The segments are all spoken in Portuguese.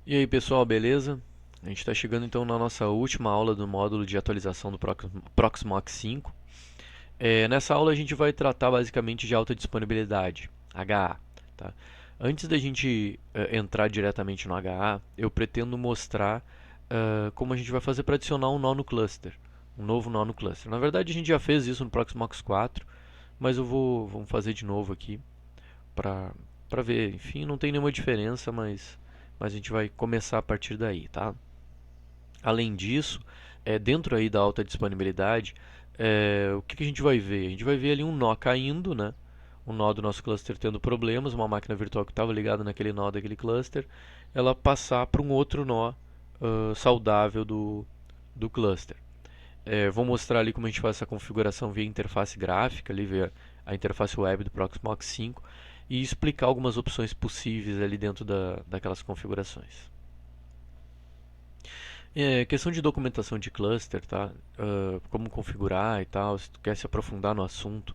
E aí pessoal, beleza? A gente está chegando então na nossa última aula do módulo de atualização do Proxmox 5. Nessa aula a gente vai tratar basicamente de alta disponibilidade, HA. Tá? Antes da gente entrar diretamente no HA, eu pretendo mostrar como a gente vai fazer para adicionar um nó no cluster, um novo nó no cluster. Na verdade a gente já fez isso no Proxmox 4, mas vamos fazer de novo aqui para ver. Enfim, não tem nenhuma diferença, mas a gente vai começar a partir daí, tá? Além disso, dentro aí da alta disponibilidade, o que a gente vai ver? A gente vai ver ali um nó caindo, né? Um nó do nosso cluster tendo problemas, uma máquina virtual que estava ligada naquele nó daquele cluster, ela passar para um outro nó saudável do cluster. Vou mostrar ali como a gente faz essa configuração via interface gráfica, ali via a interface web do Proxmox 5 e explicar algumas opções possíveis ali dentro daquelas configurações. Questão de documentação de cluster, tá? Como configurar e tal, se tu quer se aprofundar no assunto,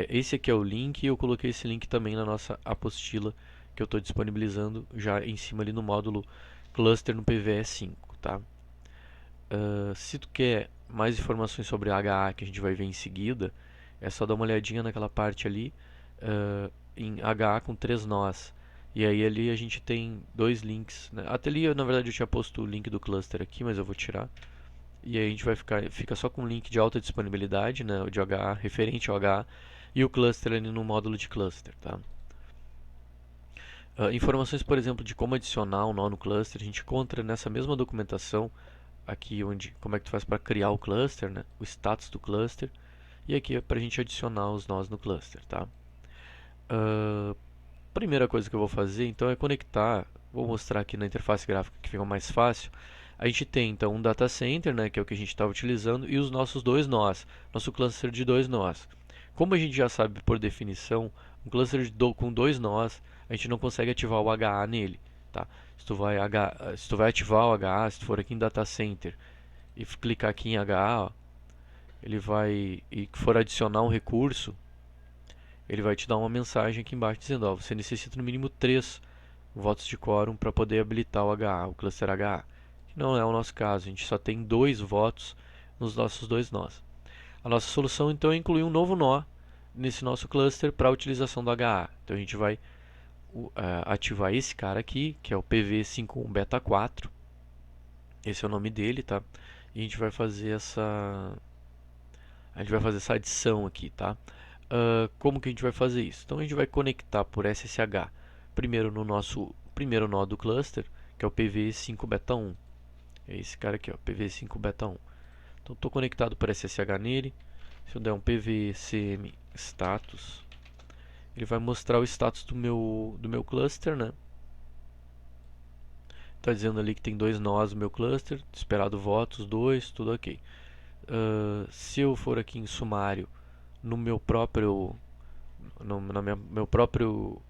esse aqui é o link e eu coloquei esse link também na nossa apostila que eu estou disponibilizando já em cima ali no módulo cluster no PVE 5, tá? Se tu quer mais informações sobre HA que a gente vai ver em seguida, é só dar uma olhadinha naquela parte ali em HA com 3 nós. E aí ali a gente tem dois links, né? Até ali, na verdade, eu tinha posto o link do cluster aqui, mas eu vou tirar. E aí a gente fica só com o link de alta disponibilidade, né? O de HA, referente ao HA, e o cluster ali no módulo de cluster, tá? Informações, por exemplo, de como adicionar um nó no cluster, a gente encontra nessa mesma documentação aqui onde como é que tu faz para criar o cluster, né? O status do cluster, e aqui é para a gente adicionar os nós no cluster, tá? Uh, Primeira coisa que eu vou fazer então é conectar, vou mostrar aqui na interface gráfica que fica mais fácil. A gente tem então um data center, né, que é o que a gente está utilizando, e os nossos dois nós, nosso cluster de dois nós. Como a gente já sabe por definição, um cluster com dois nós, a gente não consegue ativar o HA nele. Tá? Se tu vai ativar o HA, se tu for aqui em data center e clicar aqui em HA, ó, ele vai e for adicionar um recurso, ele vai te dar uma mensagem aqui embaixo dizendo, ó, você necessita no mínimo 3 votos de quórum para poder habilitar o HA, o cluster HA. Que não é o nosso caso, a gente só tem 2 votos nos nossos dois nós. A nossa solução então é incluir um novo nó nesse nosso cluster para a utilização do HA. Então a gente vai ativar esse cara aqui, que é o PV51 Beta 4. Esse é o nome dele, tá? E a gente vai fazer essa adição aqui, tá? Como que a gente vai fazer isso? Então a gente vai conectar por SSH primeiro no nosso primeiro nó do cluster, que é o PV5 Beta 1. É esse cara aqui, ó, PV5 Beta 1. Então estou conectado por SSH nele. Se eu der um pvcm status, ele vai mostrar o status do meu cluster, né? Está dizendo ali que tem 2 nós no meu cluster, esperado votos, 2, tudo ok. Se eu for aqui em sumário, no meu próprio meu próprio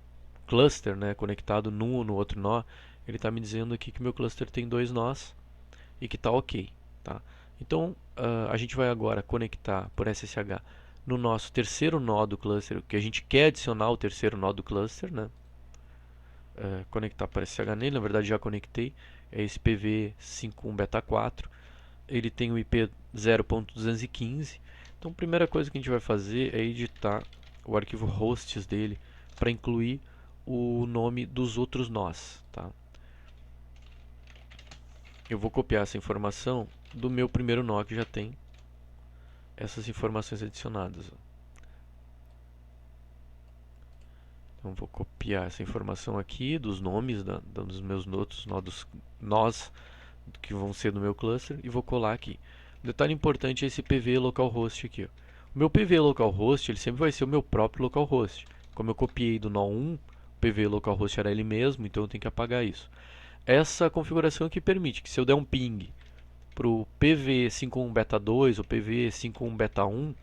cluster, né, conectado num ou no outro nó, ele está me dizendo aqui que meu cluster tem 2 nós e que está ok. Tá? Então a gente vai agora conectar por SSH no nosso terceiro nó do cluster, que a gente quer adicionar o terceiro nó do cluster, né? Conectar por SSH nele, na verdade já conectei, é esse PV51 Beta 4. Ele tem o IP 0.215. Então a primeira coisa que a gente vai fazer é editar o arquivo hosts dele para incluir o nome dos outros nós. Tá? Eu vou copiar essa informação do meu primeiro nó que já tem essas informações adicionadas. Então vou copiar essa informação aqui dos nomes dos meus outros nós que vão ser do meu cluster e vou colar aqui. Um detalhe importante é esse PV localhost aqui. Ó. O meu PV localhost ele sempre vai ser o meu próprio localhost. Como eu copiei do nó 1, o PV localhost era ele mesmo, então eu tenho que apagar isso. Essa configuração que permite que se eu der um ping para o PV51 beta 2 ou PV51 beta 1,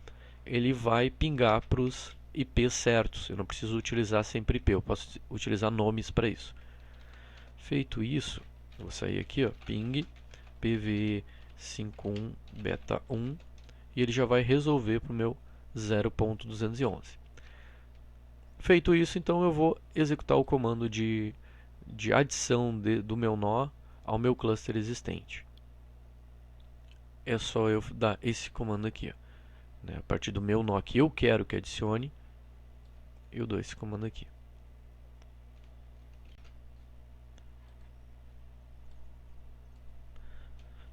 ele vai pingar para os IPs certos. Eu não preciso utilizar sempre IP, eu posso utilizar nomes para isso. Feito isso, vou sair aqui, ó, ping PV51 beta 1 e ele já vai resolver para o meu 0.211. Feito isso, então eu vou executar o comando de de adição do meu nó ao meu cluster existente. É só eu dar esse comando aqui, ó, né? A partir do meu nó que eu quero que adicione, eu dou esse comando aqui.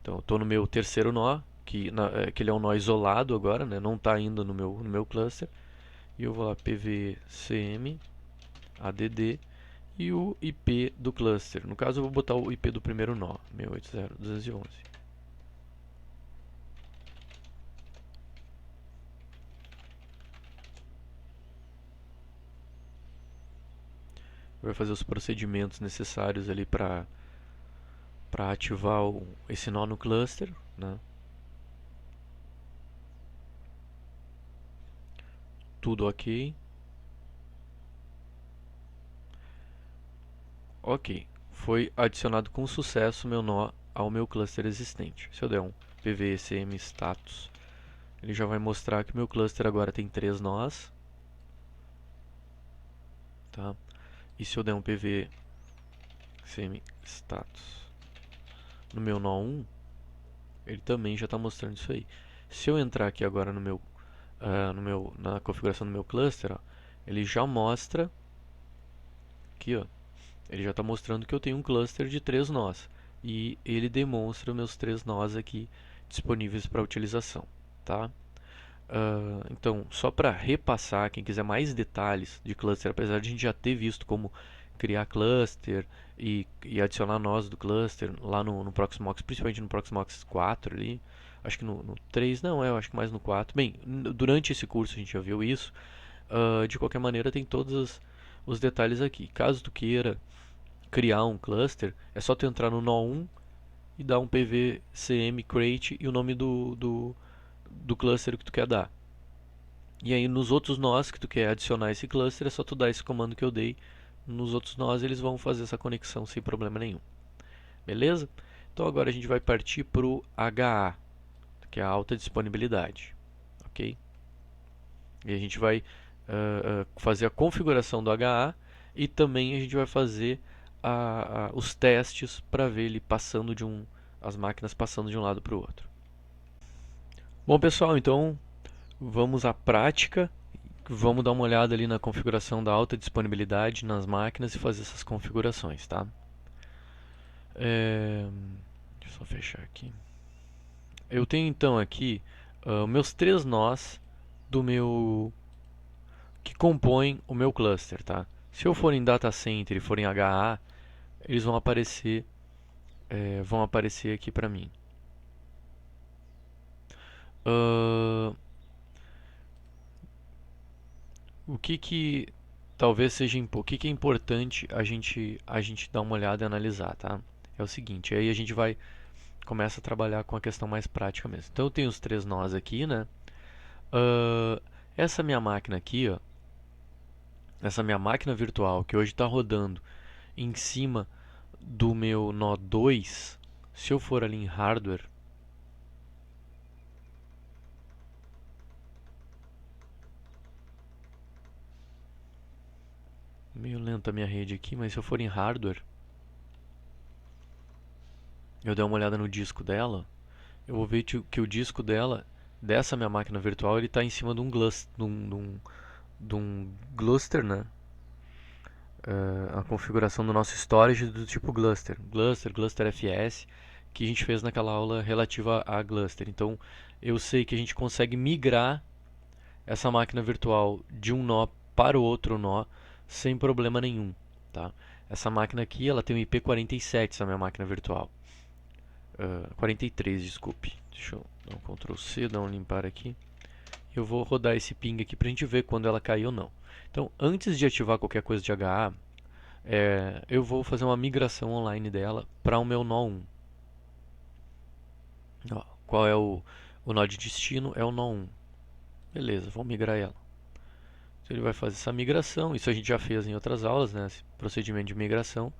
Então eu estou no meu terceiro nó, que ele é um nó isolado agora, né? Não está ainda no meu cluster. E eu vou lá pvcm add e o IP do cluster. No caso eu vou botar o IP do primeiro nó, 180.211. Vai fazer os procedimentos necessários ali para ativar esse nó no cluster, né? Tudo ok. Ok, foi adicionado com sucesso meu nó ao meu cluster existente. Se eu der um pvsm status, ele já vai mostrar que meu cluster agora tem 3 nós. Tá? E se eu der um pvsm status no meu nó 1, ele também já está mostrando isso aí. Se eu entrar aqui agora na configuração do meu cluster, ó, ele já mostra aqui, ó, ele já está mostrando que eu tenho um cluster de 3 nós e ele demonstra meus 3 nós aqui disponíveis para utilização, tá? Então, só para repassar, quem quiser mais detalhes de cluster, apesar de a gente já ter visto como criar cluster e adicionar nós do cluster lá no Proxmox, principalmente no Proxmox 4 ali, acho que no 3 não, eu acho que mais no 4. Bem, durante esse curso a gente já viu isso. De qualquer maneira, tem todos os detalhes aqui. Caso tu queira criar um cluster, é só tu entrar no nó 1 e dar um pvcm create e o nome do cluster que tu quer dar. E aí nos outros nós que tu quer adicionar esse cluster, é só tu dar esse comando que eu dei. Nos outros nós eles vão fazer essa conexão sem problema nenhum. Beleza? Então agora a gente vai partir para o HA, que é a alta disponibilidade. Ok? E a gente vai fazer a configuração do HA e também a gente vai fazer os testes para ver ele passando as máquinas passando de um lado para o outro. Bom pessoal, então vamos à prática. Vamos dar uma olhada ali na configuração da alta disponibilidade nas máquinas e fazer essas configurações, tá? Deixa eu só fechar aqui. Eu tenho então aqui meus 3 nós que compõem o meu cluster, tá? Se eu for em data center e for em HA, eles vão aparecer aqui para mim. O que talvez seja o que é importante a gente dar uma olhada e analisar, tá? É o seguinte, aí a gente vai começa a trabalhar com a questão mais prática mesmo. Então eu tenho os 3 nós aqui, né? Essa minha máquina aqui, ó, essa minha máquina virtual que hoje está rodando em cima do meu nó 2, se eu for ali em hardware, meio lenta a minha rede aqui, mas se eu for em hardware, eu der uma olhada no disco dela, eu vou ver que o disco dela, dessa minha máquina virtual, ele está em cima de um cluster, né? A configuração do nosso storage do tipo cluster, cluster FS, que a gente fez naquela aula relativa a cluster. Então, eu sei que a gente consegue migrar essa máquina virtual de um nó para o outro nó sem problema nenhum, tá? Essa máquina aqui, ela tem um IP 47, essa minha máquina virtual. 43, desculpe. Deixa eu dar um Ctrl C, dar um limpar aqui. Eu vou rodar esse ping aqui para a gente ver quando ela caiu ou não. Então, antes de ativar qualquer coisa de HA, eu vou fazer uma migração online dela para o meu nó 1. Ó, qual é o nó de destino? É o nó 1. Beleza, vamos migrar ela. Então, ele vai fazer essa migração. Isso a gente já fez em outras aulas, né? Esse procedimento de migração.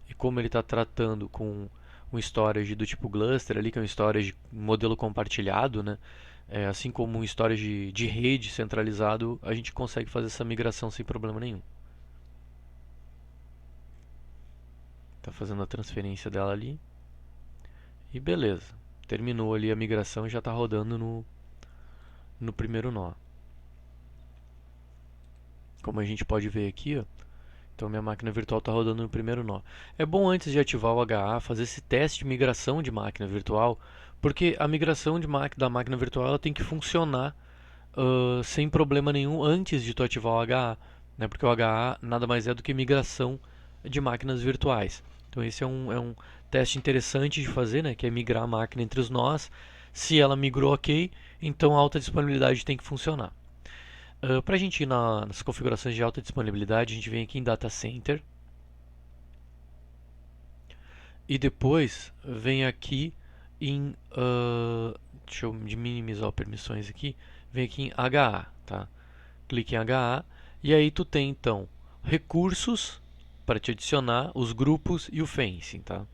E como ele está tratando com um storage do tipo cluster ali, que é um storage modelo compartilhado, né? Assim como um storage de rede centralizado, a gente consegue fazer essa migração sem problema nenhum. Está fazendo a transferência dela ali. E beleza. Terminou ali a migração e já está rodando no primeiro nó. Como a gente pode ver aqui, ó, então minha máquina virtual está rodando no primeiro nó. É bom antes de ativar o HA fazer esse teste de migração de máquina virtual, porque a migração da máquina virtual ela tem que funcionar sem problema nenhum antes de tu ativar o HA, né? Porque o HA nada mais é do que migração de máquinas virtuais. Então esse é um teste interessante de fazer, né? Que é migrar a máquina entre os nós. Se ela migrou ok, então a alta disponibilidade tem que funcionar. Para a gente ir nas configurações de alta disponibilidade, a gente vem aqui em Data Center e depois vem aqui em deixa eu minimizar as permissões aqui, vem aqui em HA, tá? Clique em HA e aí tu tem então recursos para te adicionar, os grupos e o fencing, tá?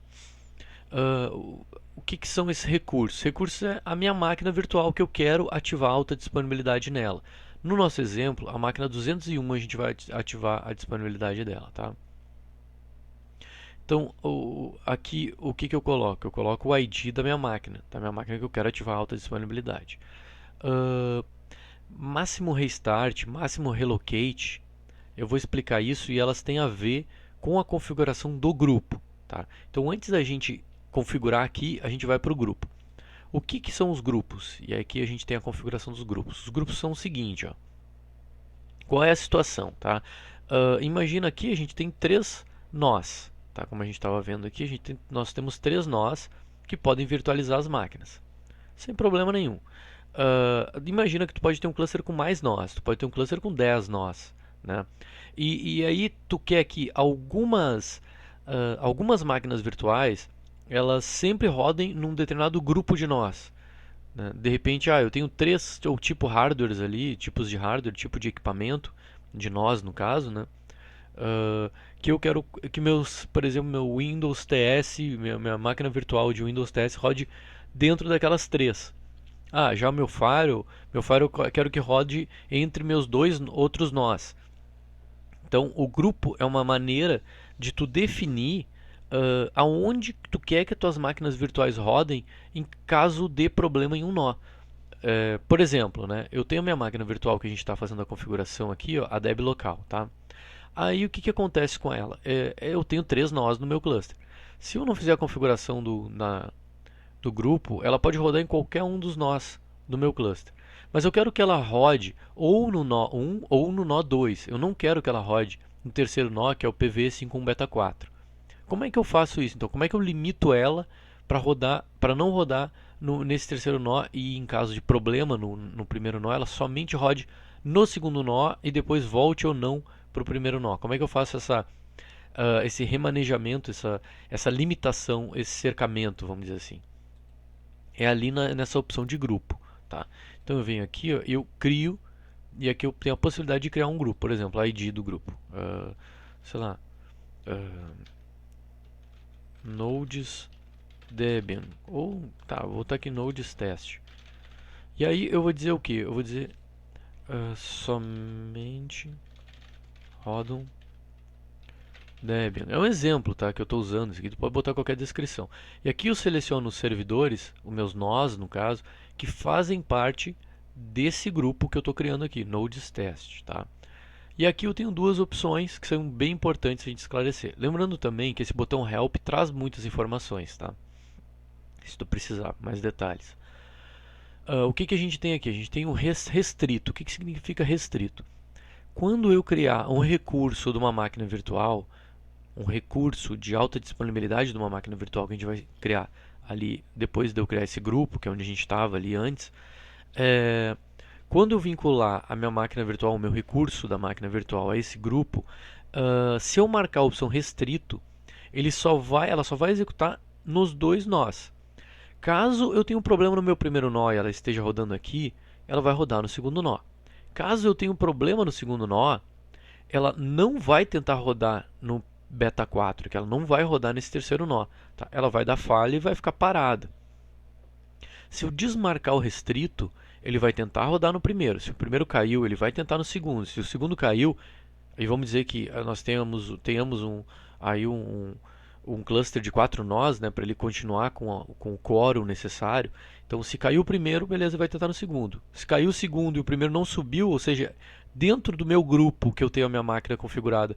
O que são esses recursos? Recursos é a minha máquina virtual que eu quero ativar a alta disponibilidade nela. No nosso exemplo, a máquina 201 a gente vai ativar a disponibilidade dela, tá? Então, aqui o que eu coloco? Eu coloco o ID da minha máquina que eu quero ativar a alta disponibilidade. Máximo restart, máximo relocate, eu vou explicar isso e elas têm a ver com a configuração do grupo, tá? Então, antes da gente configurar aqui, a gente vai para o grupo. O que são os grupos? E aqui a gente tem a configuração dos grupos. Os grupos são o seguinte, ó. Qual é a situação, tá? Imagina aqui a gente tem 3 nós, tá? Como a gente estava vendo aqui, nós temos 3 nós que podem virtualizar as máquinas, sem problema nenhum. Imagina que tu pode ter um cluster com mais nós, tu pode ter um cluster com 10 nós, né? E aí tu quer que algumas máquinas virtuais elas sempre rodem num determinado grupo de nós, né? De repente, eu tenho 3 ou tipo hardwares ali, tipos de hardware, tipo de equipamento, de nós no caso, né? Que eu quero que por exemplo, meu Windows TS, minha máquina virtual de Windows TS rode dentro daquelas 3. Já o meu Firewall eu quero que rode entre meus 2 outros nós. Então, o grupo é uma maneira de tu definir aonde tu quer que as tuas máquinas virtuais rodem em caso de problema em um nó. Por exemplo, né, eu tenho a minha máquina virtual que a gente está fazendo a configuração aqui, ó, a DEB local, tá? Aí o que acontece com ela? Eu tenho 3 nós no meu cluster. Se eu não fizer a configuração do grupo, ela pode rodar em qualquer um dos nós do meu cluster. Mas eu quero que ela rode ou no nó 1 ou no nó 2. Eu não quero que ela rode no terceiro nó, que é o PV51 Beta 4. Como é que eu faço isso? Então, como é que eu limito ela para não rodar nesse terceiro nó e em caso de problema no primeiro nó, ela somente rode no segundo nó e depois volte ou não para o primeiro nó? Como é que eu faço esse remanejamento, essa limitação, esse cercamento, vamos dizer assim? É ali nessa opção de grupo, tá? Então eu venho aqui, ó, eu crio e aqui eu tenho a possibilidade de criar um grupo, por exemplo, a ID do grupo, sei lá, Nodes Debian, ou vou botar aqui Nodes Test. E aí eu vou dizer o que? Eu vou dizer somente rodam Debian. É um exemplo, tá, que eu estou usando. Isso aqui tu pode botar qualquer descrição. E aqui eu seleciono os servidores, os meus nós, no caso, que fazem parte desse grupo que eu estou criando aqui, Nodes Test, tá? E aqui eu tenho duas opções que são bem importantes a gente esclarecer. Lembrando também que esse botão Help traz muitas informações, tá? Se tu precisar mais detalhes. O que a gente tem aqui? A gente tem o restrito. O que significa restrito? Quando eu criar um recurso de uma máquina virtual, um recurso de alta disponibilidade de uma máquina virtual que a gente vai criar ali depois de eu criar esse grupo, que é onde a gente estava ali antes, quando eu vincular a minha máquina virtual, o meu recurso da máquina virtual a esse grupo, se eu marcar a opção restrito, ela só vai executar nos 2 nós. Caso eu tenha um problema no meu primeiro nó e ela esteja rodando aqui, ela vai rodar no segundo nó. Caso eu tenha um problema no segundo nó, ela não vai tentar rodar no beta 4, que ela não vai rodar nesse terceiro nó. Tá? Ela vai dar falha e vai ficar parada. Se eu desmarcar o restrito, ele vai tentar rodar no primeiro. Se o primeiro caiu, ele vai tentar no segundo. Se o segundo caiu, aí vamos dizer que nós tenhamos um cluster de 4 nós, né, para ele continuar com o quórum necessário. Então, se caiu o primeiro, beleza, vai tentar no segundo. Se caiu o segundo e o primeiro não subiu, ou seja, dentro do meu grupo que eu tenho a minha máquina configurada,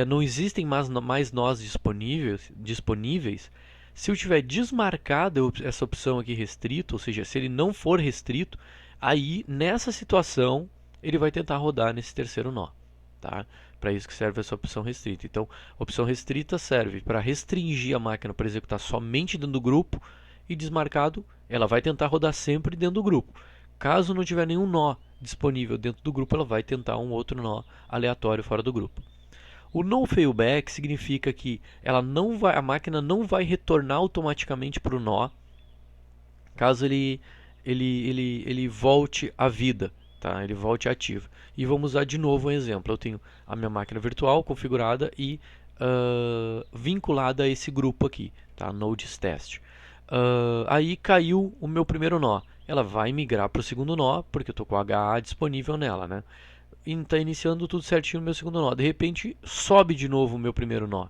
não existem mais nós disponíveis. Se eu tiver desmarcado essa opção aqui restrito, ou seja, se ele não for restrito, aí nessa situação ele vai tentar rodar nesse terceiro nó, tá? Para isso que serve essa opção restrita. Então, a opção restrita serve para restringir a máquina para executar somente dentro do grupo, e desmarcado, ela vai tentar rodar sempre dentro do grupo. Caso não tiver nenhum nó disponível dentro do grupo, ela vai tentar um outro nó aleatório fora do grupo. O no failback significa que a máquina não vai retornar automaticamente para o nó caso ele volte à vida, tá? Ele volte ativo. E vamos usar de novo um exemplo. Eu tenho a minha máquina virtual configurada e vinculada a esse grupo aqui, tá? Nodes test. Aí caiu o meu primeiro nó. Ela vai migrar para o segundo nó, porque eu estou com o HA disponível nela, né? E está iniciando tudo certinho no meu segundo nó. De repente, sobe de novo o meu primeiro nó.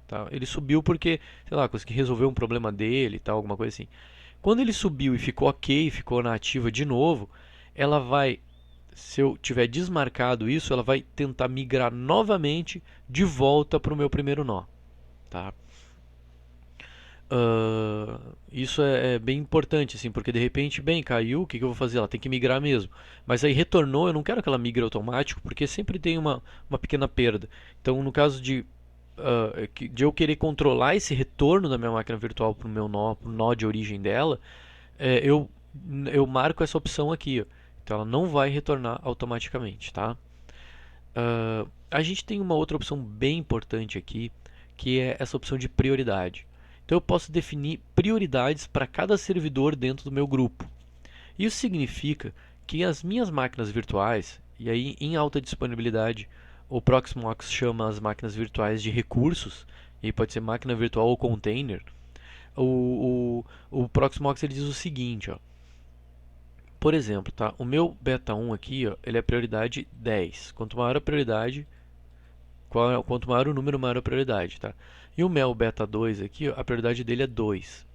Tá? Ele subiu porque, sei lá, consegui resolver um problema dele, tal, alguma coisa assim. Quando ele subiu e ficou ok, ficou na ativa de novo, ela vai, se eu tiver desmarcado isso, ela vai tentar migrar novamente de volta para o meu primeiro nó. Tá? Isso é bem importante, assim, porque de repente, bem, caiu, o que eu vou fazer? Ela tem que migrar mesmo. Mas aí retornou, eu não quero que ela migre automático, porque sempre tem uma pequena perda. Então, no caso de eu querer controlar esse retorno da minha máquina virtual para o meu nó, pro nó de origem dela, eu marco essa opção aqui. Ó. Então, ela não vai retornar automaticamente, tá? A gente tem uma outra opção bem importante aqui, que é essa opção de prioridade. Então eu posso definir prioridades para cada servidor dentro do meu grupo. Isso significa que as minhas máquinas virtuais, e aí em alta disponibilidade, o Proxmox chama as máquinas virtuais de recursos, e aí pode ser máquina virtual ou container. O Proxmox ele diz o seguinte, ó, por exemplo, tá? O meu beta 1 aqui, ó, ele é prioridade 10. Quanto maior a prioridade, quanto maior o número, maior a prioridade, tá? E o Mel Beta 2 aqui, a prioridade dele é 2.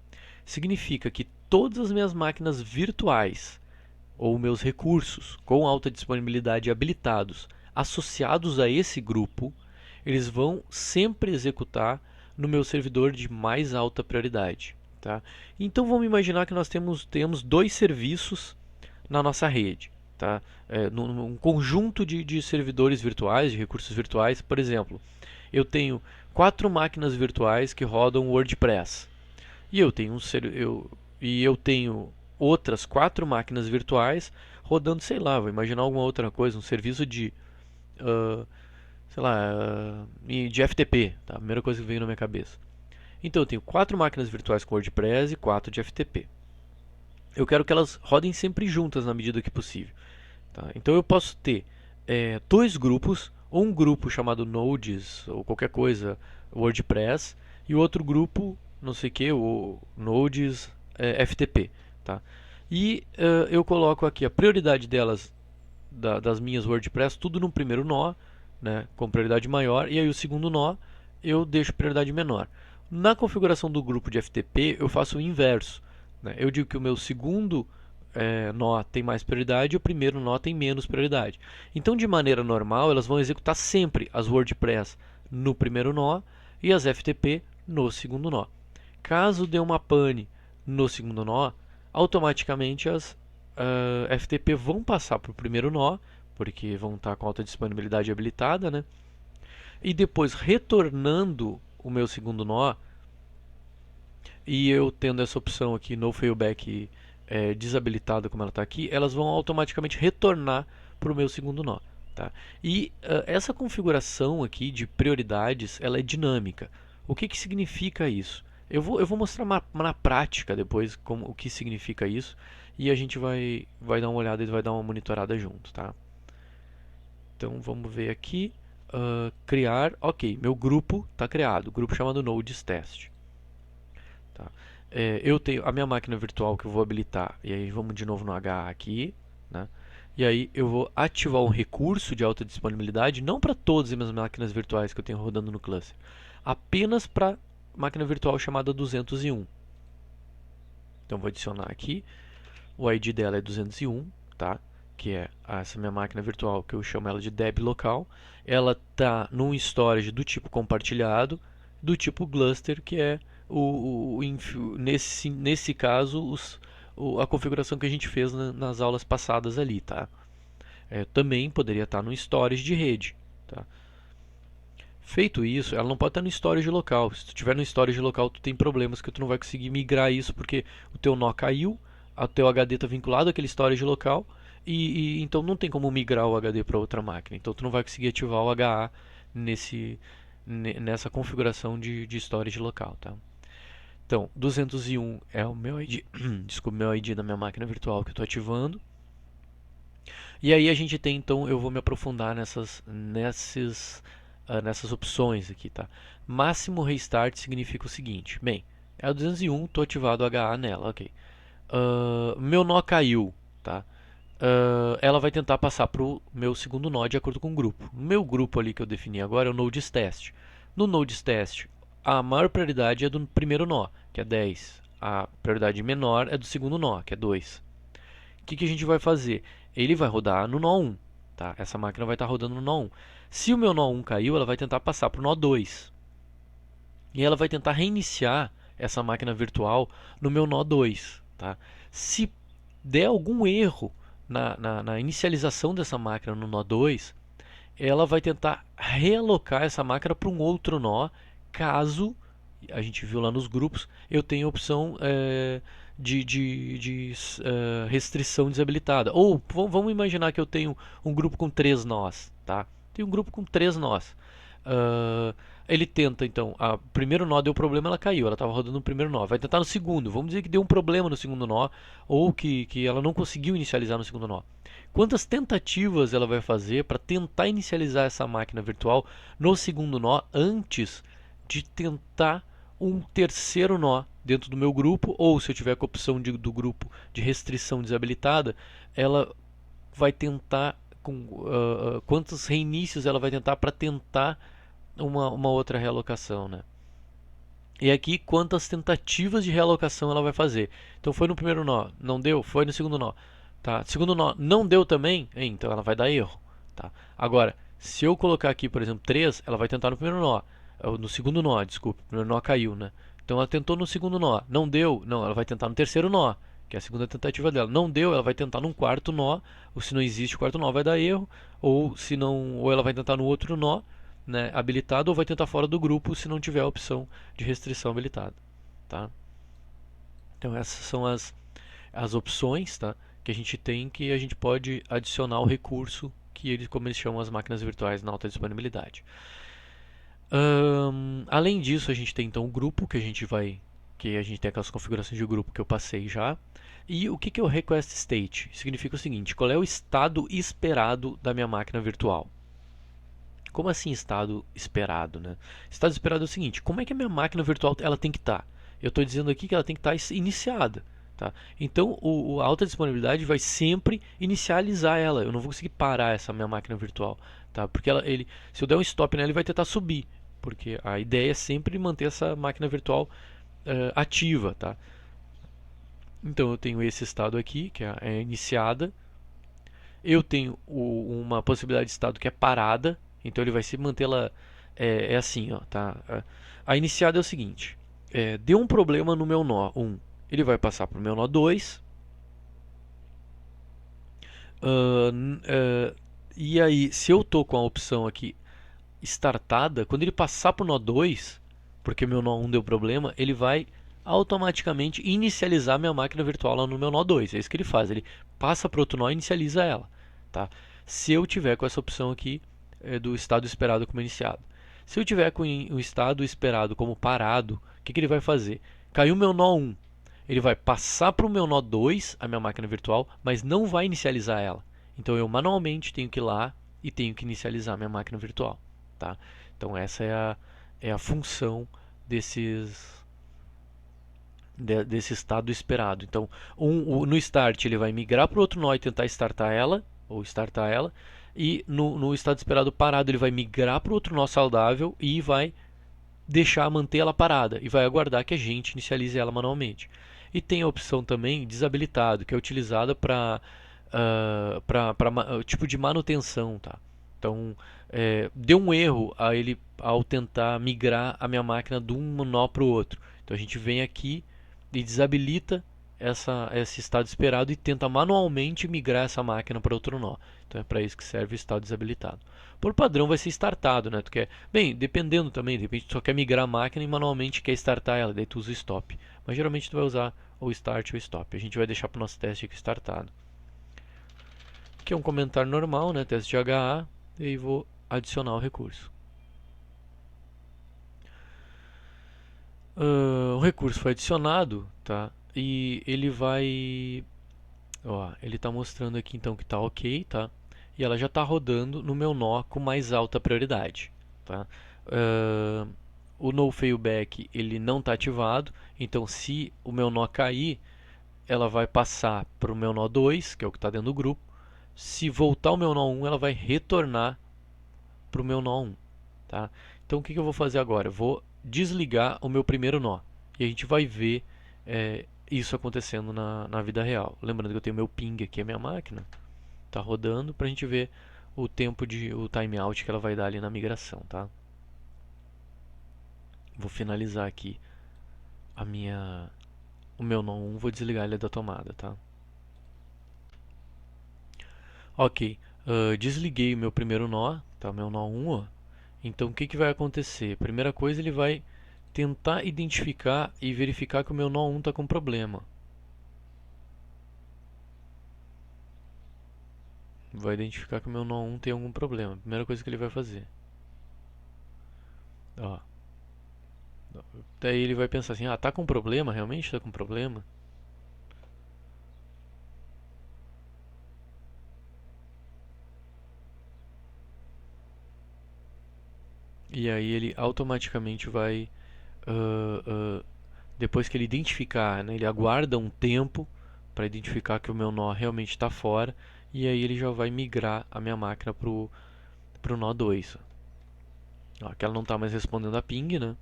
Significa que todas as minhas máquinas virtuais ou meus recursos com alta disponibilidade habilitados associados a esse grupo, eles vão sempre executar no meu servidor de mais alta prioridade, tá? Então vamos imaginar que nós temos dois serviços na nossa rede. Tá? Num conjunto de servidores virtuais, de recursos virtuais, por exemplo, eu tenho 4 máquinas virtuais que rodam WordPress e eu tenho outras 4 máquinas virtuais rodando, sei lá, vou imaginar alguma outra coisa, um serviço sei lá, de FTP, tá? A primeira coisa que veio na minha cabeça. Então eu tenho 4 máquinas virtuais com WordPress e 4 de FTP. Eu quero que elas rodem sempre juntas na medida que possível. Tá? Então eu posso ter dois grupos, ou um grupo chamado Nodes ou qualquer coisa WordPress e o outro grupo, não sei o que, o Nodes FTP. Tá? E eu coloco aqui a prioridade delas, das minhas WordPress, tudo no primeiro nó, né, com prioridade maior, e aí o segundo nó eu deixo prioridade menor. Na configuração do grupo de FTP eu faço o inverso. Né? Eu digo que o meu segundo nó tem mais prioridade e o primeiro nó tem menos prioridade. Então, de maneira normal, elas vão executar sempre as WordPress no primeiro nó e as FTP no segundo nó. Caso dê uma pane no segundo nó, automaticamente as FTP vão passar para o primeiro nó, porque vão estar com alta disponibilidade habilitada, né? E depois, retornando o meu segundo nó, e eu tendo essa opção aqui no failback desabilitada como ela está aqui, elas vão automaticamente retornar para o meu segundo nó. Tá? E essa configuração aqui de prioridades, ela é dinâmica. O que significa isso? Eu vou mostrar na prática depois o que significa isso, e a gente vai dar uma olhada e vai dar uma monitorada junto. Tá? Então vamos ver aqui, criar, ok, meu grupo está criado, grupo chamado Nodes Test. Tá? Eu tenho a minha máquina virtual que eu vou habilitar, e aí vamos de novo no HA aqui, né? E aí eu vou ativar um recurso de alta disponibilidade, não para todas as minhas máquinas virtuais que eu tenho rodando no cluster, apenas para máquina virtual chamada 201. Então vou adicionar aqui, o ID dela é 201, tá? Que é essa minha máquina virtual, que eu chamo ela de deb local. Ela está num storage do tipo compartilhado, do tipo cluster, que é nesse caso a configuração que a gente fez nas aulas passadas ali, tá? Também poderia estar no storage de rede, tá? Feito isso, ela não pode estar no storage local. Se tu tiver no storage local, tu tem problemas que tu não vai conseguir migrar isso porque o teu nó caiu, o teu HD está vinculado àquele storage local e então não tem como migrar o HD para outra máquina. Então tu não vai conseguir ativar o HA nessa configuração de storage local, tá? Então, 201 é o meu ID, desculpa, meu ID da minha máquina virtual que eu estou ativando. E aí a gente tem, então, eu vou me aprofundar nessas opções aqui, tá? Máximo restart significa o seguinte, bem, é a 201, estou ativado o HA nela, ok. Meu nó caiu, tá? Ela vai tentar passar para o meu segundo nó de acordo com o grupo. O meu grupo ali que eu defini agora é o Nodes Test. No Nodes Test, a maior prioridade é do primeiro nó, que é 10. A prioridade menor é do segundo nó, que é 2. O que a gente vai fazer? Ele vai rodar no nó 1. Tá? Essa máquina vai estar rodando no nó 1. Se o meu nó 1 caiu, ela vai tentar passar para o nó 2. E ela vai tentar reiniciar essa máquina virtual no meu nó 2. Tá? Se der algum erro na inicialização dessa máquina no nó 2, ela vai tentar realocar essa máquina para um outro nó, caso, a gente viu lá nos grupos, eu tenha a opção de restrição desabilitada. Ou vamos imaginar que eu tenho um grupo com 3 nós. Tá? Tem um grupo com 3 nós. Ele tenta, então, o primeiro nó deu problema, ela caiu, ela estava rodando no primeiro nó. Vai tentar no segundo, vamos dizer que deu um problema no segundo nó, ou que ela não conseguiu inicializar no segundo nó. Quantas tentativas ela vai fazer para tentar inicializar essa máquina virtual no segundo nó antes de tentar um terceiro nó dentro do meu grupo, ou se eu tiver com a opção do grupo de restrição desabilitada, ela vai tentar quantos reinícios ela vai tentar para tentar uma outra realocação, né? E aqui quantas tentativas de realocação ela vai fazer. Então foi no primeiro nó, não deu, foi no segundo nó. Tá? Segundo nó não deu também, então ela vai dar erro. Tá? Agora, se eu colocar aqui, por exemplo, 3, ela vai tentar no primeiro nó. No segundo nó, desculpa, o primeiro nó caiu, né? Então ela tentou no segundo nó, não deu, não, ela vai tentar no terceiro nó, que é a segunda tentativa dela. Não deu, ela vai tentar num quarto nó, ou se não existe o quarto nó vai dar erro, ou se não, ou ela vai tentar no outro nó, né, habilitado, ou vai tentar fora do grupo se não tiver a opção de restrição habilitada, tá? Então essas são as opções, tá, que a gente tem, que a gente pode adicionar o recurso que como eles chamam as máquinas virtuais na alta disponibilidade. Além disso, a gente tem então o grupo que a gente tem aquelas configurações de grupo que eu passei já. E o que é o request state? Significa o seguinte: qual é o estado esperado da minha máquina virtual? Como assim estado esperado, né? Estado esperado é o seguinte: como é que a minha máquina virtual ela tem que estar? Eu estou dizendo aqui que ela tem que estar iniciada. Tá? Então a alta disponibilidade vai sempre inicializar ela. Eu não vou conseguir parar essa minha máquina virtual, tá? Porque se eu der um stop nela, ele vai tentar subir, porque a ideia é sempre manter essa máquina virtual ativa, tá? Então eu tenho esse estado aqui, que é iniciada. Eu tenho uma possibilidade de estado que é parada, então ele vai se mantê-la assim, ó, tá? A iniciada é o seguinte: deu um problema no meu nó 1. Ele vai passar para o meu nó 2. E aí, se eu estou com a opção aqui startada, quando ele passar para o nó 2, porque meu nó 1 deu problema, ele vai automaticamente inicializar minha máquina virtual lá no meu nó 2. É isso que ele faz, ele passa para outro nó e inicializa ela. Tá? Se eu tiver com essa opção aqui do estado esperado como iniciado. Se eu tiver com o estado esperado como parado, o que ele vai fazer? Caiu meu nó 1. Ele vai passar para o meu nó 2, a minha máquina virtual, mas não vai inicializar ela. Então eu manualmente tenho que ir lá e tenho que inicializar a minha máquina virtual. Tá? Então essa é a função desse estado esperado. Então no start ele vai migrar para o outro nó e tentar startar ela, e no estado esperado parado ele vai migrar para o outro nó saudável e vai manter ela parada e vai aguardar que a gente inicialize ela manualmente. E tem a opção também desabilitado, que é utilizada para tipo de manutenção, tá? Então, deu um erro ao tentar migrar a minha máquina de um nó para o outro. Então a gente vem aqui e desabilita esse estado esperado e tenta manualmente migrar essa máquina para outro nó. Então é para isso que serve o estado desabilitado. Por padrão vai ser startado, né? Bem, dependendo também, de repente tu só quer migrar a máquina e manualmente quer startar ela, daí tu usa o stop. Mas geralmente tu vai usar ou start ou stop. A gente vai deixar para o nosso teste aqui startado. Aqui é um comentário normal, né? Teste de HA, e aí vou adicionar o recurso. O recurso foi adicionado, tá? E ele vai, ó, ele está mostrando aqui então que está ok, tá? E ela já está rodando no meu nó com mais alta prioridade, tá? O no failback ele não está ativado, então se o meu nó cair, ela vai passar para o meu nó 2, que é o que está dentro do grupo. Se voltar o meu nó 1, ela vai retornar para o meu nó 1, tá? Então o que eu vou fazer agora? Eu vou desligar o meu primeiro nó e a gente vai ver isso acontecendo na vida real. Lembrando que eu tenho meu ping aqui, a minha máquina está rodando para a gente ver o timeout que ela vai dar ali na migração, tá? Vou finalizar aqui o meu nó 1, vou desligar ele da tomada, tá? Ok, desliguei o meu primeiro nó, tá? Meu nó 1, ó. Então o que vai acontecer? Primeira coisa, ele vai tentar identificar e verificar que o meu nó 1 está com problema. Vai identificar que o meu nó 1 tem algum problema. Primeira coisa que ele vai fazer. Ó. Daí ele vai pensar assim, tá com problema? Realmente está com problema? E aí ele automaticamente vai, depois que ele identificar, né, ele aguarda um tempo para identificar que o meu nó realmente está fora, e aí ele já vai migrar a minha máquina pro nó 2. Ó, que ela não está mais respondendo a ping, né?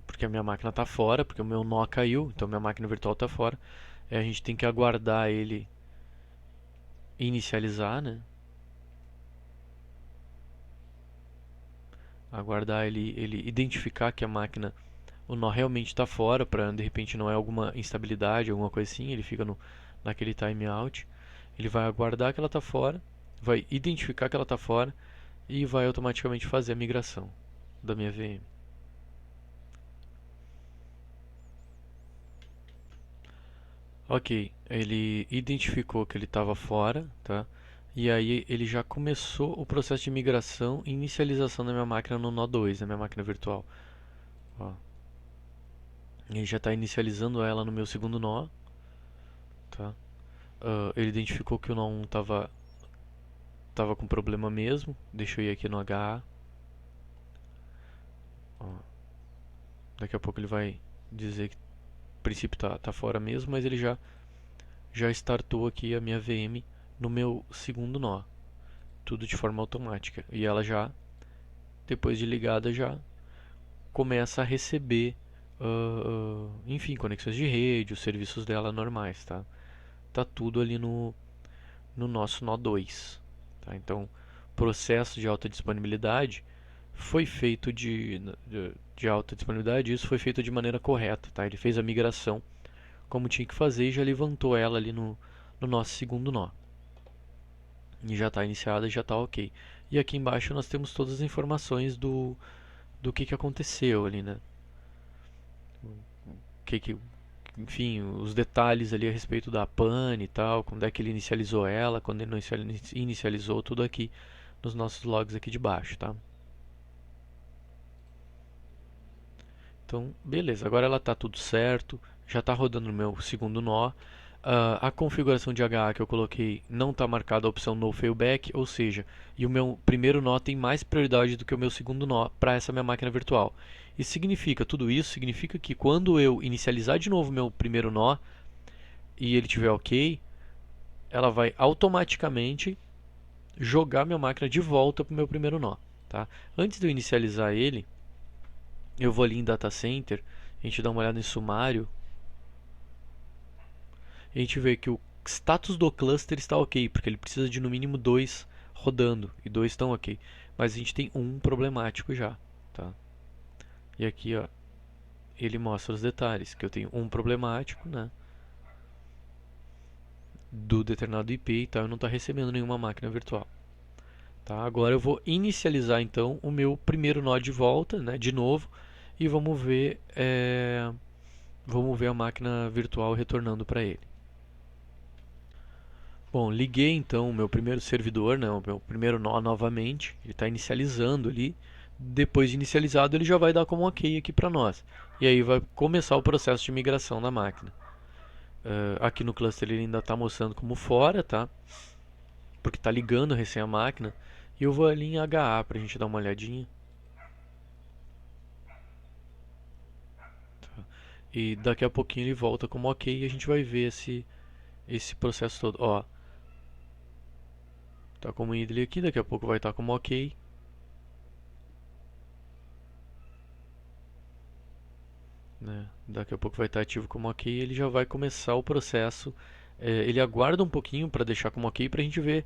Porque a minha máquina está fora, porque o meu nó caiu, então minha máquina virtual está fora. A gente tem que aguardar ele inicializar, né? Aguardar ele identificar que a máquina, o nó realmente está fora, para de repente não é alguma instabilidade, alguma coisa assim, ele fica naquele timeout. Ele vai aguardar que ela está fora, vai identificar que ela está fora e vai automaticamente fazer a migração da minha VM. Ok, ele identificou que ele estava fora, tá? E aí ele já começou o processo de migração e inicialização da minha máquina no nó 2, na minha máquina virtual. Ó. Ele já está inicializando ela no meu segundo nó, tá? Ele identificou que o nó 1 tava com problema mesmo. Deixa eu ir aqui no HA. Ó. Daqui a pouco ele vai dizer que o princípio tá fora mesmo, mas ele já startou aqui a minha VM no meu segundo nó. Tudo de forma automática. E ela já, depois de ligada, já começa a receber, enfim, conexões de rede, os serviços dela normais, tá? Tá tudo ali no nosso nó 2. Tá? Então, processo de alta disponibilidade foi feito de alta disponibilidade, isso foi feito de maneira correta, tá? Ele fez a migração como tinha que fazer e já levantou ela ali no nosso segundo nó. E já está iniciada e já está ok. E aqui embaixo nós temos todas as informações do que aconteceu ali, né? Enfim, os detalhes ali a respeito da pane e tal, quando é que ele inicializou ela, quando ele não inicializou, tudo aqui nos nossos logs aqui de baixo, tá? Então, beleza, agora ela está tudo certo, já está rodando no meu segundo nó. A configuração de HA que eu coloquei não está marcada a opção No Failback, ou seja, e o meu primeiro nó tem mais prioridade do que o meu segundo nó para essa minha máquina virtual. Tudo isso significa que quando eu inicializar de novo o meu primeiro nó e ele estiver ok, ela vai automaticamente jogar minha máquina de volta para o meu primeiro nó. Tá? Antes de eu inicializar ele, eu vou ali em Data Center, a gente dá uma olhada em sumário, e a gente vê que o status do cluster está ok, porque ele precisa de no mínimo 2 rodando, e 2 estão ok. Mas a gente tem um problemático já, tá? E aqui, ó, ele mostra os detalhes, que eu tenho um problemático, né, do determinado IP e tal, e não está recebendo nenhuma máquina virtual. Tá? Agora eu vou inicializar então o meu primeiro nó de volta, né, de novo, e vamos ver a máquina virtual retornando para ele. Bom, liguei então o meu primeiro servidor, né, o meu primeiro nó novamente, ele está inicializando ali. Depois de inicializado, ele já vai dar como ok aqui para nós. E aí vai começar o processo de migração da máquina. Aqui no cluster ele ainda está mostrando como fora, tá? Porque está ligando recém a máquina. E eu vou ali em HA para a gente dar uma olhadinha. Tá? E daqui a pouquinho ele volta como ok e a gente vai ver esse processo todo. Ó, tá como idle aqui, daqui a pouco vai estar como ok. Né? Daqui a pouco vai estar ativo como ok e ele já vai começar o processo. Ele aguarda um pouquinho para deixar como ok para a gente ver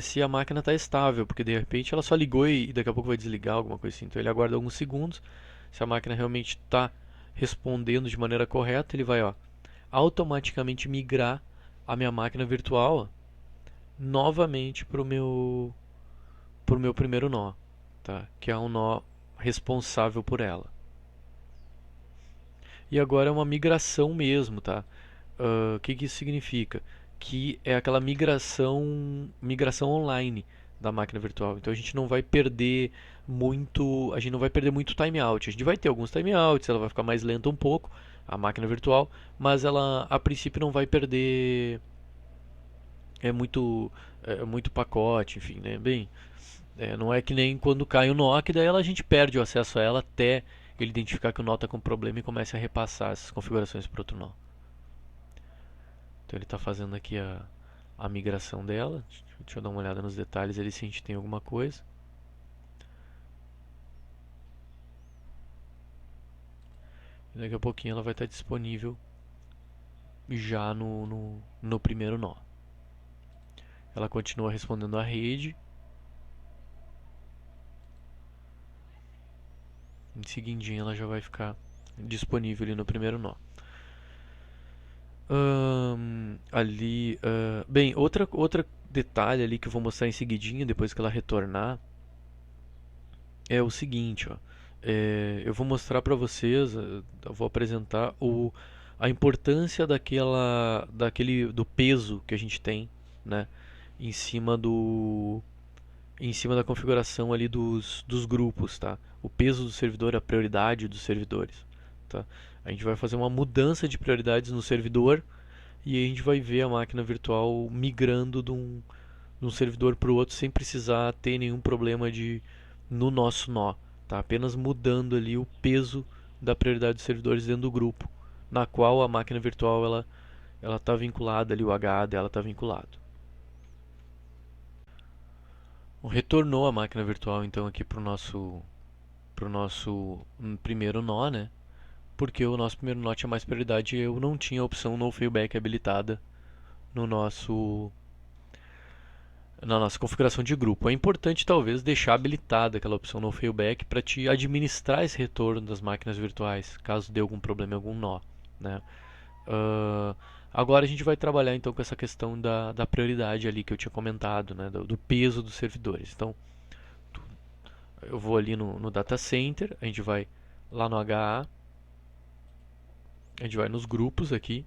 se a máquina está estável, porque de repente ela só ligou e daqui a pouco vai desligar, alguma coisa assim. Então ele aguarda alguns segundos. Se a máquina realmente está respondendo de maneira correta, ele vai, ó, automaticamente migrar a minha máquina virtual, ó, novamente pro meu primeiro nó, tá? Que é um nó responsável por ela. E agora é uma migração mesmo, tá? O que isso significa? Que é aquela migração online da máquina virtual. Então a gente não vai perder a gente não vai perder muito timeout. A gente vai ter alguns timeouts, ela vai ficar mais lenta um pouco, a máquina virtual, mas ela a princípio não vai perder muito pacote, enfim, né? Bem, não é que nem quando cai o nó, que daí a gente perde o acesso a ela até ele identificar que o nó está com problema e comece a repassar essas configurações para outro nó. Então ele está fazendo aqui a migração dela. Deixa eu dar uma olhada nos detalhes ali se a gente tem alguma coisa. E daqui a pouquinho ela vai estar disponível já no primeiro nó. Ela continua respondendo à rede. Em seguidinho ela já vai ficar disponível ali no primeiro nó. Ali, bem, outra detalhe ali que eu vou mostrar em seguidinho depois que ela retornar é o seguinte, ó. Eu vou mostrar para vocês, eu vou apresentar a importância do peso que a gente tem, né, em cima da configuração ali dos grupos, tá? O peso do servidor, a prioridade dos servidores, tá? A gente vai fazer uma mudança de prioridades no servidor e aí a gente vai ver a máquina virtual migrando de um servidor para o outro sem precisar ter nenhum problema no nosso nó, tá? Apenas mudando ali o peso da prioridade dos servidores dentro do grupo, na qual a máquina virtual ela está vinculada ali, o HA dela está vinculado. Retornou a máquina virtual então aqui para o nosso primeiro nó, né? Porque o nosso primeiro nó tinha mais prioridade e eu não tinha a opção no failback habilitada no na nossa configuração de grupo. É importante talvez deixar habilitada aquela opção no failback para te administrar esse retorno das máquinas virtuais, caso dê algum problema em algum nó, né? Agora a gente vai trabalhar então com essa questão da prioridade ali que eu tinha comentado, né? Do peso dos servidores. Então eu vou ali no data center, a gente vai lá no HA, a gente vai nos grupos aqui.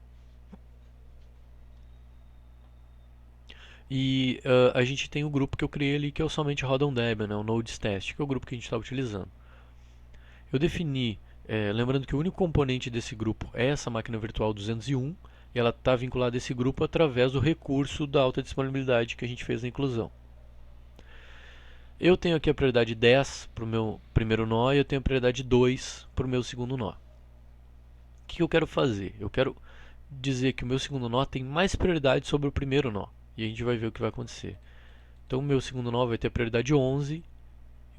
E a gente tem o grupo que eu criei ali que é o somente roda um Debian, né, o Nodes Test, que é o grupo que a gente está utilizando. Eu defini, lembrando que o único componente desse grupo é essa máquina virtual 201 e ela está vinculada a esse grupo através do recurso da alta disponibilidade que a gente fez na inclusão. Eu tenho aqui a prioridade 10 para o meu primeiro nó e eu tenho a prioridade 2 para o meu segundo nó. O que eu quero fazer? Eu quero dizer que o meu segundo nó tem mais prioridade sobre o primeiro nó. E a gente vai ver o que vai acontecer. Então o meu segundo nó vai ter prioridade 11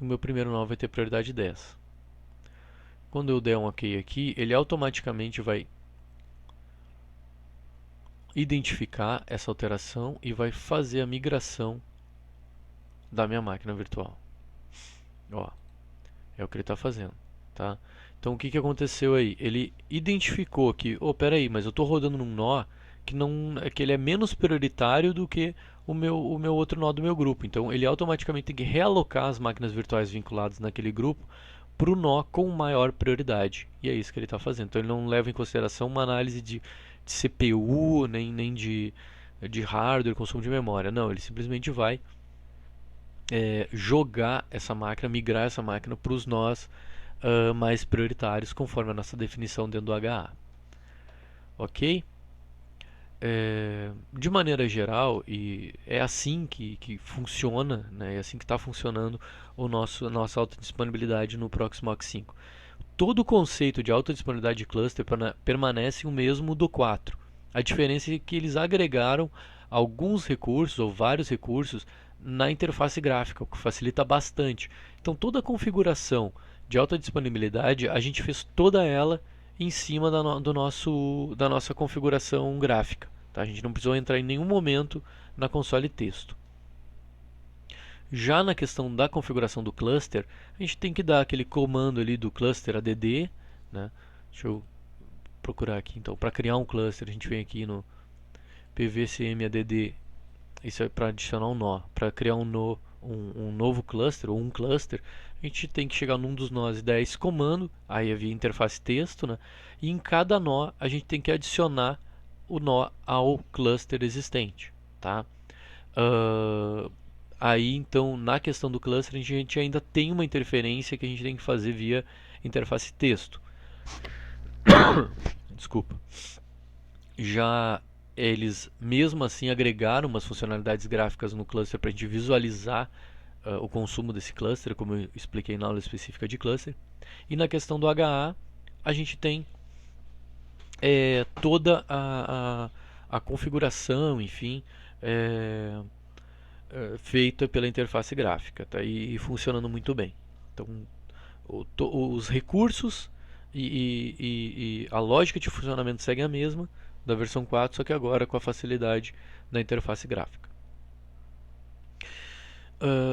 e o meu primeiro nó vai ter prioridade 10. Quando eu der um OK aqui, ele automaticamente vai identificar essa alteração e vai fazer a migração da minha máquina virtual. Ó, é o que ele está fazendo, tá? Então o que que aconteceu aí? Ele identificou que, peraí, mas eu estou rodando num nó que não, que ele é menos prioritário do que o meu outro nó do meu grupo. Então ele automaticamente tem que realocar as máquinas virtuais vinculadas naquele grupo para o nó com maior prioridade. E é isso que ele está fazendo. Então ele não leva em consideração uma análise de CPU, nem de hardware, consumo de memória. Não, ele simplesmente vai jogar essa máquina, migrar essa máquina para os nós mais prioritários, conforme a nossa definição dentro do HA. Ok? De maneira geral, e é assim que funciona, né, é assim que está funcionando a nossa alta disponibilidade no Proxmox 5. Todo o conceito de alta disponibilidade de cluster permanece o mesmo do 4. A diferença é que eles agregaram alguns recursos ou vários recursos na interface gráfica, o que facilita bastante. Então toda a configuração de alta disponibilidade, a gente fez toda ela em cima da nossa configuração gráfica. Tá? A gente não precisou entrar em nenhum momento na console texto. Já na questão da configuração do cluster, a gente tem que dar aquele comando ali do cluster add, né? Deixa eu procurar aqui então. Para criar um cluster, a gente vem aqui no pvcm add. Isso é para adicionar um nó. Para criar um novo cluster ou um cluster, a gente tem que chegar num dos nós e dar esse comando, aí via interface texto, né? E em cada nó a gente tem que adicionar o nó ao cluster existente, tá? Aí então na questão do cluster a gente ainda tem uma interferência que a gente tem que fazer via interface texto. Desculpa. Já eles mesmo assim agregaram umas funcionalidades gráficas no cluster para a gente visualizar o consumo desse cluster, como eu expliquei na aula específica de cluster. E na questão do HA, a gente tem toda a configuração, enfim, feita pela interface gráfica, tá? E funcionando muito bem. Então, os recursos e a lógica de funcionamento seguem a mesma da versão 4, só que agora com a facilidade da interface gráfica.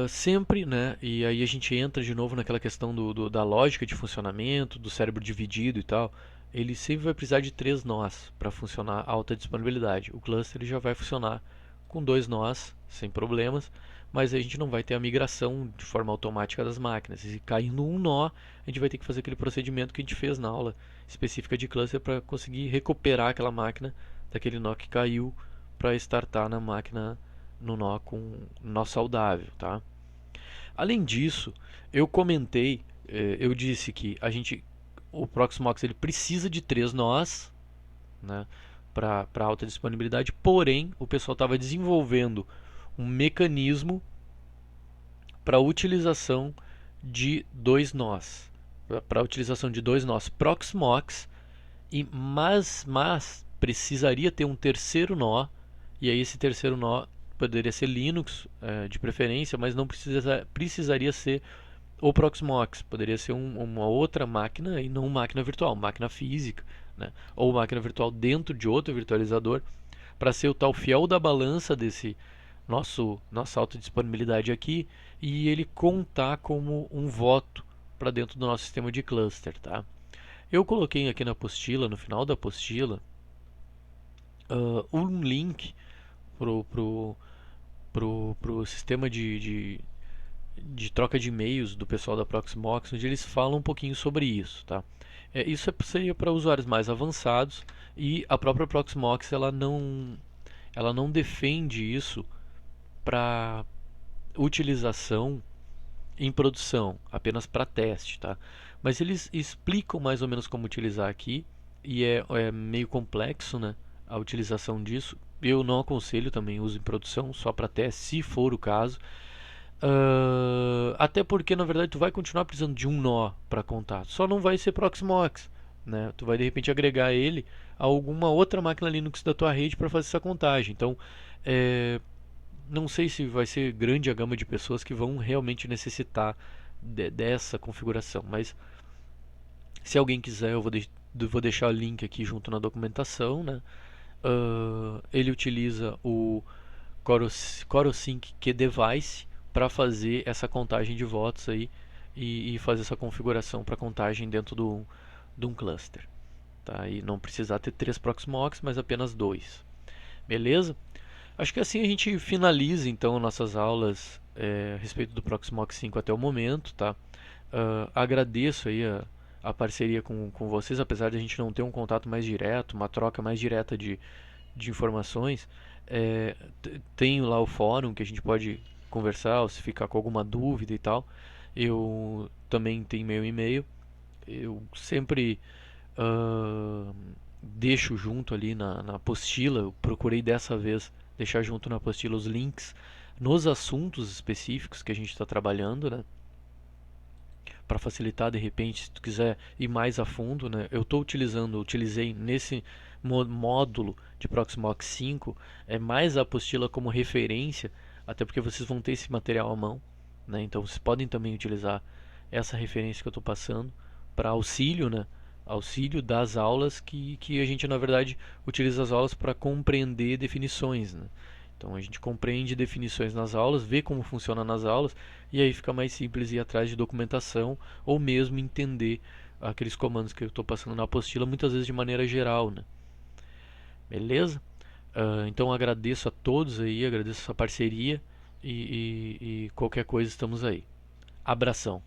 Sempre, né, e aí a gente entra de novo naquela questão da lógica de funcionamento, do cérebro dividido e tal. Ele sempre vai precisar de 3 nós para funcionar a alta disponibilidade. O cluster ele já vai funcionar com 2 nós, sem problemas, mas a gente não vai ter a migração de forma automática das máquinas. E caindo um nó, a gente vai ter que fazer aquele procedimento que a gente fez na aula específica de cluster para conseguir recuperar aquela máquina daquele nó que caiu para startar na máquina no nó com nó saudável, tá? Além disso, eu comentei, eu disse que o Proxmox ele precisa de 3 nós, né, para alta disponibilidade, porém o pessoal estava desenvolvendo um mecanismo para utilização de 2 nós, para utilização de 2 nós Proxmox, mas precisaria ter um terceiro nó, e aí esse terceiro nó poderia ser Linux, de preferência, mas não precisaria ser o Proxmox, poderia ser uma outra máquina e não máquina virtual, máquina física, né? Ou máquina virtual dentro de outro virtualizador, para ser o tal fiel da balança desse nossa alta disponibilidade aqui, e ele contar como um voto para dentro do nosso sistema de cluster, tá? Eu coloquei aqui na apostila, no final da apostila, um link pro sistema de troca de e-mails do pessoal da Proxmox, onde eles falam um pouquinho sobre isso, tá? Isso seria para usuários mais avançados, e a própria Proxmox ela não defende isso para utilização em produção, apenas para teste, tá? Mas eles explicam mais ou menos como utilizar aqui, e é meio complexo, né, a utilização disso. Eu não aconselho também uso em produção, só para teste, se for o caso. Até porque na verdade tu vai continuar precisando de um nó para contar, só não vai ser Proxmox, né? Tu vai de repente agregar ele a alguma outra máquina Linux da tua rede para fazer essa contagem. Então, não sei se vai ser grande a gama de pessoas que vão realmente necessitar dessa configuração, mas Se alguém quiser, vou deixar o link aqui junto na documentação, né? Ele utiliza o CoroSync Key Device para fazer essa contagem de votos aí e fazer essa configuração para contagem dentro de um cluster. Tá? E não precisar ter 3 Proxmox, mas apenas 2. Beleza? Acho que assim a gente finaliza então nossas aulas a respeito do Proxmox 5 até o momento. Tá? Agradeço aí a parceria com vocês, apesar de a gente não ter um contato mais direto, uma troca mais direta de informações. Tenho lá o fórum que a gente pode conversar, ou se ficar com alguma dúvida e tal. Eu também tenho meu e-mail. Eu sempre deixo junto ali na apostila. Eu procurei dessa vez deixar junto na apostila os links nos assuntos específicos que a gente está trabalhando, né? Para facilitar, de repente, se tu quiser ir mais a fundo, né? Eu utilizei nesse módulo de Proxmox 5 mais a apostila como referência, até porque vocês vão ter esse material à mão, né? Então vocês podem também utilizar essa referência que eu estou passando para auxílio, né? Auxílio das aulas que a gente, na verdade, utiliza as aulas para compreender definições, né? Então a gente compreende definições nas aulas, vê como funciona nas aulas e aí fica mais simples ir atrás de documentação ou mesmo entender aqueles comandos que eu estou passando na apostila, muitas vezes de maneira geral, né? Beleza? Então agradeço a todos aí, agradeço essa parceria e qualquer coisa estamos aí. Abração.